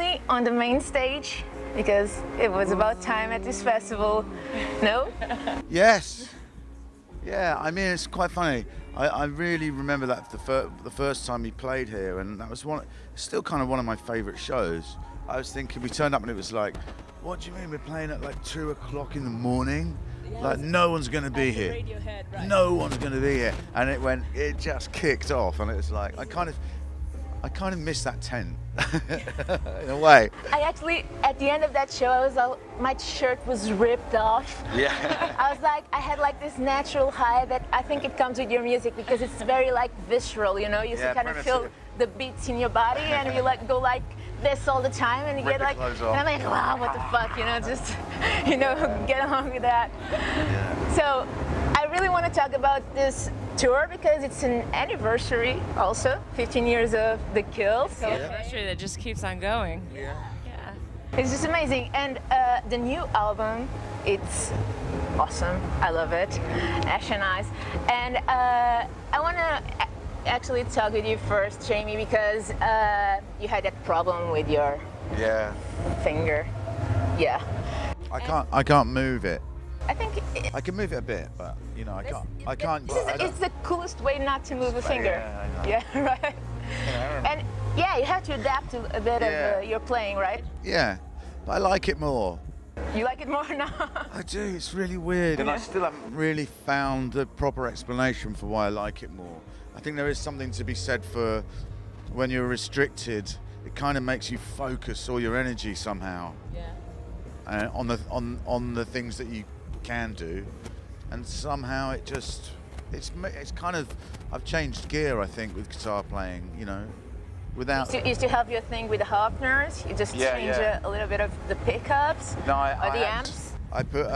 me on the main stage because it was about time at this festival. No? Yes. Yeah, I mean, it's quite funny. I really remember that the first time he played here, and that was still kind of one of my favourite shows. I was thinking, we turned up and it was like, what do you mean we're playing at like 2 o'clock in the morning? Yeah, like no one's going to be here. Right. No one's going to be here. And it just kicked off, and it was like, I kind of miss that tent in a way. I actually, at the end of that show, my shirt was ripped off. Yeah. I was like, I had like this natural high that I think it comes with your music because it's very like visceral, you know? You kind of feel the beats in your body, and you like go like this all the time, and you get like, and I'm like, wow, what the fuck, you know? Just, you know, get along with that. Yeah. So I really want to talk about this tour because it's an anniversary also, 15 years of The Kills. So anniversary that just keeps on going. Yeah. It's just amazing. And the new album, it's awesome. I love it. Ash and Ice. And I want to actually talk with you first, Jamie, because you had that problem with your finger. Yeah. I can't move it. I think I can move it a bit, but you know, I can't. It's the coolest way not to move a finger. Yeah, I know. Yeah, right. And yeah, you have to adapt to a bit of your playing, right? Yeah, but I like it more. You like it more now? I do. It's really weird, and I still haven't really found a proper explanation for why I like it more. I think there is something to be said for when you're restricted. It kind of makes you focus all your energy somehow. Yeah. On the things that you can do, and somehow it's kind of, I've changed gear, I think, with guitar playing, you know, without. You still have your thing with the Hofners, you just change a little bit of the pickups or the amps? I put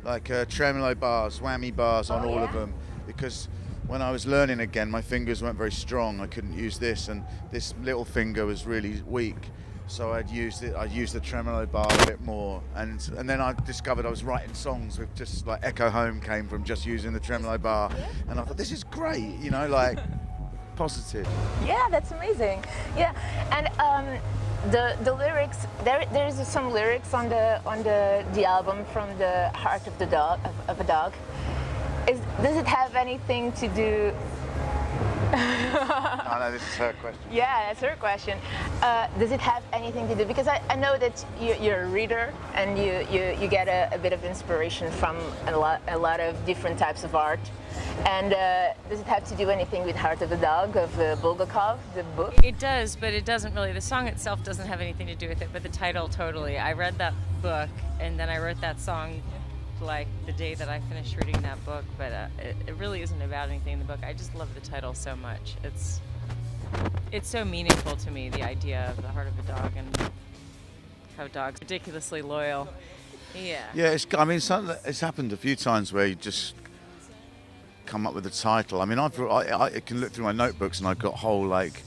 like tremolo bars, whammy bars on all of them, because when I was learning again, my fingers weren't very strong. I couldn't use this, and this little finger was really weak. So I'd use the tremolo bar a bit more, and then I discovered I was writing songs with just like Echo Home came from just using the tremolo bar, and I thought, this is great, you know, like positive. Yeah, that's amazing. Yeah, and the lyrics, there's some lyrics on the album from the Heart of a Dog. Does it have anything to do? I know this is her question. Yeah, that's her question. Does it have anything to do? Because I know that you're a reader and you get a bit of inspiration from a lot of different types of art. And does it have to do anything with Heart of the Dog of Bulgakov, the book? It does, but it doesn't really. The song itself doesn't have anything to do with it, but the title totally. I read that book and then I wrote that song like the day that I finished reading that book, but it really isn't about anything in the book. I just love the title so much. It's so meaningful to me, the idea of the heart of a dog and how a dog's ridiculously loyal. Yeah. Yeah, it's happened a few times where you just come up with a title. I mean, I can look through my notebooks and I've got whole like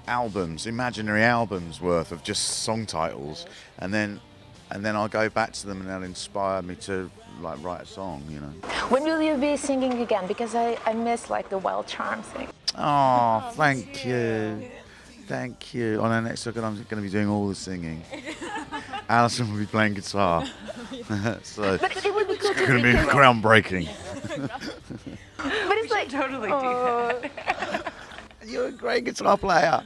albums, imaginary albums worth of just song titles, and then I'll go back to them and they'll inspire me to like write a song, you know. When will you be singing again? Because I miss like the Wild Charm thing. Oh, thank you. Thank you. On our next record, I'm going to be doing all the singing. Alison will be playing guitar. So but it would be cool it's going to be groundbreaking. But it's like totally do that. You're a great guitar player.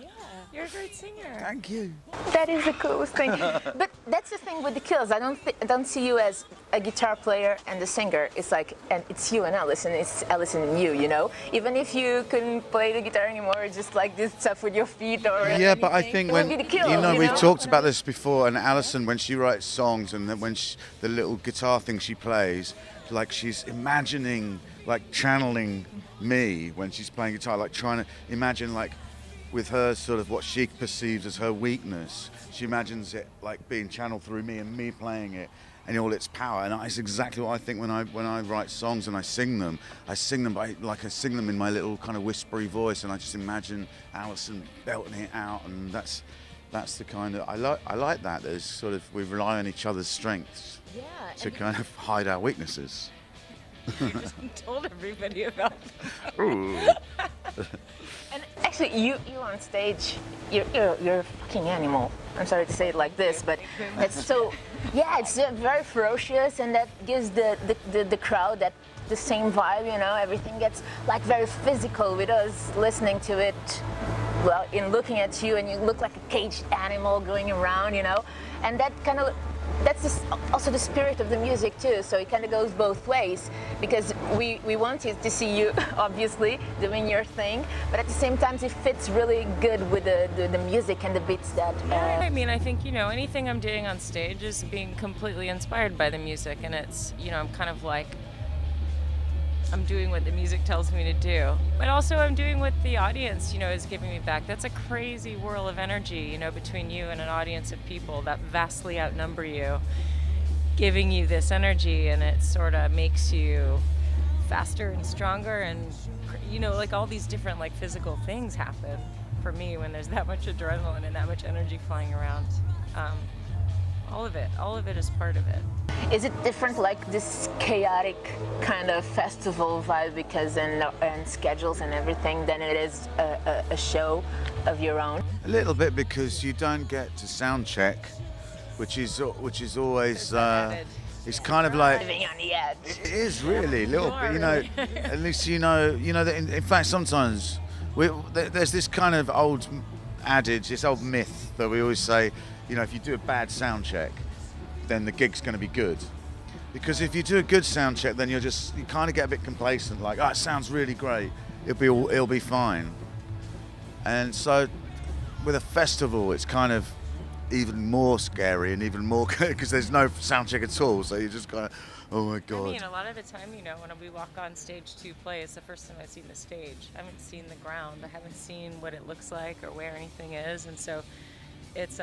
You're a great singer. Thank you. That is the coolest thing. But that's the thing with the Kills. I don't see you as a guitar player and a singer. It's like, and it's you and Alison. It's Alison and you know. Even if you couldn't play the guitar anymore, just like this stuff with your feet or yeah, but I think when Kills, you know we've talked about this before, and Alison, when she writes songs and then when the little guitar thing she plays, like she's imagining, like channeling me when she's playing guitar, like trying to imagine like. With her sort of what she perceives as her weakness, she imagines it like being channeled through me and me playing it in all its power. And that's exactly what I think when I write songs and I sing them. I sing them in my little kind of whispery voice, and I just imagine Alison belting it out, and that's the kind of I like that. There's sort of we rely on each other's strengths to kind of hide our weaknesses. I just told everybody about them. Ooh. And actually, you on stage, you're a fucking animal. I'm sorry to say it like this, but it's so, yeah, it's very ferocious, and that gives the crowd the same vibe, you know. Everything gets like very physical with us listening to it. Well, in looking at you, and you look like a caged animal going around, you know, and that's also the spirit of the music too. So it kind of goes both ways, because we wanted to see you obviously doing your thing, but at the same time it fits really good with the music and the beats that. I mean, I think, you know, anything I'm doing on stage is being completely inspired by the music, and it's, you know, I'm kind of like, I'm doing what the music tells me to do, but also I'm doing what the audience, you know, is giving me back. That's a crazy whirl of energy, you know, between you and an audience of people that vastly outnumber you, giving you this energy, and it sort of makes you faster and stronger, and, you know, like all these different like physical things happen for me when there's that much adrenaline and that much energy flying around. All of it is part of it. Is it different, like this chaotic kind of festival vibe, because and schedules and everything, than it is a show of your own? A little bit, because you don't get to sound check, which is always it's kind of like Living on the edge. it is really a little bit, you know. At least you know that in fact sometimes there's this kind of old adage, this old myth that we always say, you know, if you do a bad sound check, then the gig's going to be good. Because if you do a good sound check, then you kind of get a bit complacent, like, oh, it sounds really great, it'll be fine. And so with a festival, it's kind of even more scary and even more, because there's no sound check at all, so you just kind of, oh my God. I mean, a lot of the time, you know, when we walk on stage to play, it's the first time I've seen the stage. I haven't seen the ground. I haven't seen what it looks like or where anything is, and so it's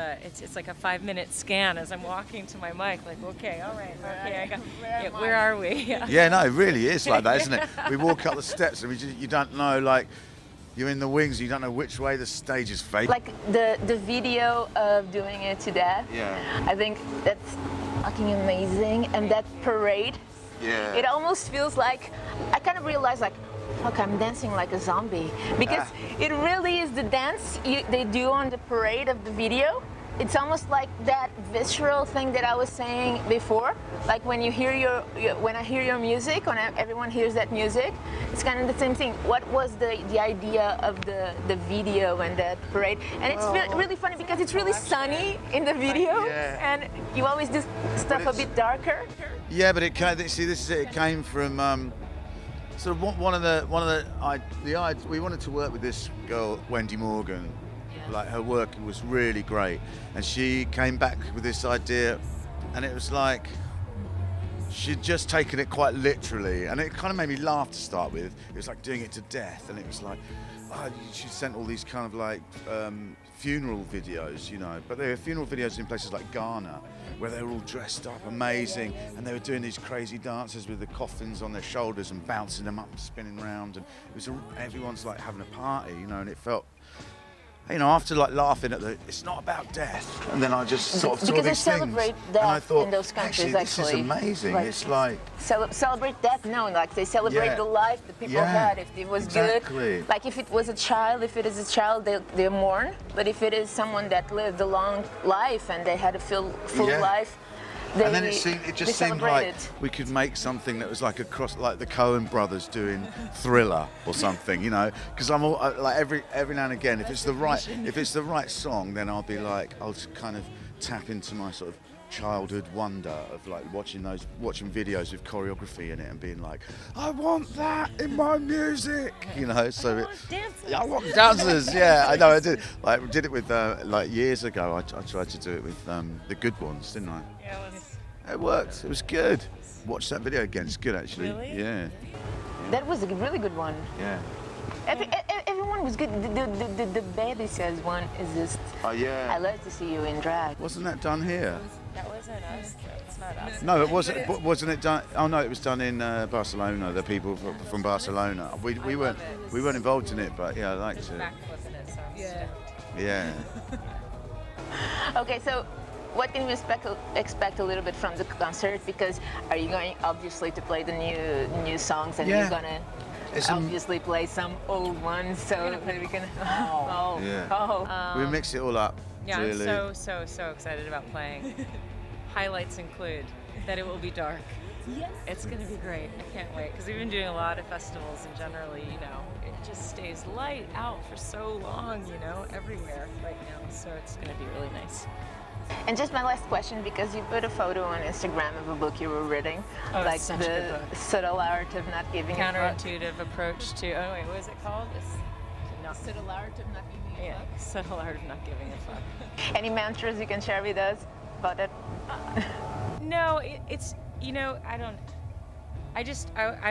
like a 5-minute scan as I'm walking to my mic, like, okay, all right, okay, I got, where are we? Yeah, no, it really is like that, isn't it? We walk up the steps and you don't know, like, you're in the wings, you don't know which way the stage is facing. Like the video of doing it to death. Yeah. I think that's fucking amazing, and that parade. Yeah. It almost feels like, I kind of realized, like, fuck, I'm dancing like a zombie, because it really is the dance they do on the parade of the video. It's almost like that visceral thing that I was saying before. Like when you hear when I hear your music, when everyone hears that music, it's kind of the same thing. What was the idea of the video and that parade? And it's really funny, because it's really sunny in the video, and you always do stuff a bit darker. Yeah, but it came from sort of one of the we wanted to work with this girl, Wendy Morgan. Like, her work was really great, and she came back with this idea, and it was like she'd just taken it quite literally, and it kind of made me laugh to start with. It was like doing it to death, and it was like, she sent all these kind of like funeral videos, you know, but they were funeral videos in places like Ghana, where they were all dressed up amazing, and they were doing these crazy dances with the coffins on their shoulders and bouncing them up and spinning around, and it was everyone's like having a party, you know, and it felt, you know, after like laughing at it's not about death, and then I just sort of saw these things, because they celebrate death, and I thought, in those countries, this is amazing. Like, it's like celebrate death. No, like they celebrate the life that people had. If it was good, like if it was a child, if it is a child, they mourn. But if it is someone that lived a long life and they had a full life. And then it just seemed like we could make something that was like like the Coen brothers doing Thriller or something, you know. Because I'm all, like every now and again, if it's the right song, then I'll just kind of tap into my sort of childhood wonder of like watching videos with choreography in it and being like, I want that in my music, you know. So I want dancers. Yeah, I know. I did. Like, we did it with like years ago. I tried to do it with the Good Ones, didn't I? Yeah, it worked. It was good. Watch that video again. It's good, actually. Really? Yeah. That was a really good one. Yeah. Everyone was good. The Baby Says one is just. Oh yeah. I love to see you in drag. Wasn't that done here? That wasn't us. It's not us. No, it wasn't. Wasn't it done? Oh no, it was done in Barcelona. The people from Barcelona. We weren't involved in it, but yeah, I liked it. Backflipping it, so Yeah. Okay, so what can we expect a little bit from the concert? Because are you going obviously to play the new songs, and you're gonna obviously play some old ones, so that we can. We mix it all up. Yeah, really. I'm so excited about playing. Highlights include that it will be dark. Yes. It's going to be great. I can't wait, because we've been doing a lot of festivals, and generally, it just stays light out for so long, everywhere right now. So it's going to be really nice. And just my last question, because you put a photo on Instagram of a book you were reading, like it's such a good the book. Subtle Art of Not Giving a Fuck. Counterintuitive approach to, what is it called? Subtle Art of Not Giving a Fuck. Subtle Art of Not Giving a Fuck. Any mantras you can share with us about it? No, it's I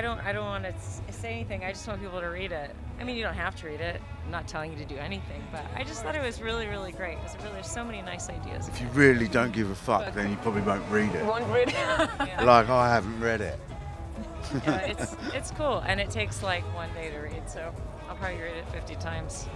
don't want to say anything. I just want people to read it. I mean, you don't have to read it. I'm not telling you to do anything, but I just thought it was really, really great. There's so many nice ideas. If you really don't give a fuck, then you probably won't read it. Won't read it. Yeah. Like, I haven't read it. It's cool, and it takes like one day to read, so I'll probably read it 50 times.